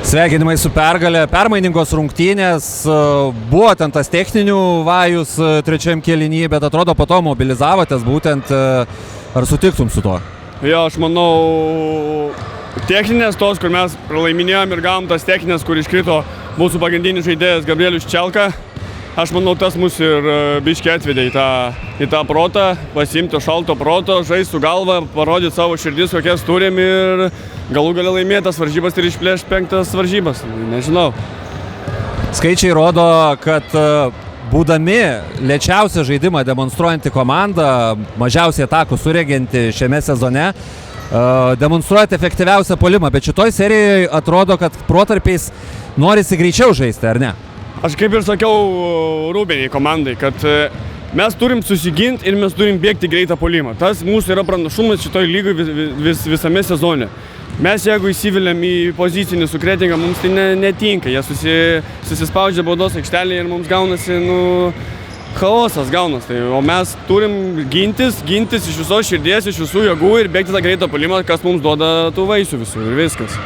Sveikinimai su pergalė, permainingos rungtynės, buvo ten tas techninių vajus trečiam kėlinyje, bet atrodo po to mobilizavotės būtent, ar sutiktum su to? Jo, aš manau, techninės tos, kur mes pralaiminėjom ir gavom tas techninės, kur iškrito mūsų pagrindinis žaidėjas Gabrielius Čelka. Aš manau, tas mus ir biškiai atvedė į tą protą, pasiimti šalto proto, žaisti su galva, parodyti savo širdis, kokias turim ir galų gale laimėtas varžybas ir išplėšti 5 varžybas. Nežinau. Skaičiai rodo, kad būdami lėčiausią žaidimą demonstruojanti komanda, mažiausiai atakų sureginti šiame sezone, demonstruojate efektyviausią puolimą, bet šitoj serijoje atrodo, kad protarpiais norisi greičiau žaisti, ar ne? Aš kaip ir sakiau Rūbeniai komandai, kad mes turim susiginti ir mes turim bėgti greitą puolimą. Tas mūsų yra pranašumas šitoj lygoj visame sezone. Mes jeigu įsiviliam į pozicinį su Kretinga, mums tai netinka. Jie susispaudžia baudos aikštelėje ir mums gaunasi, chaosas gaunasi. O mes turim gintis iš visos širdies, iš visų jėgų ir bėgti tą greitą puolimą, kas mums duoda tų vaisių visų ir viskas.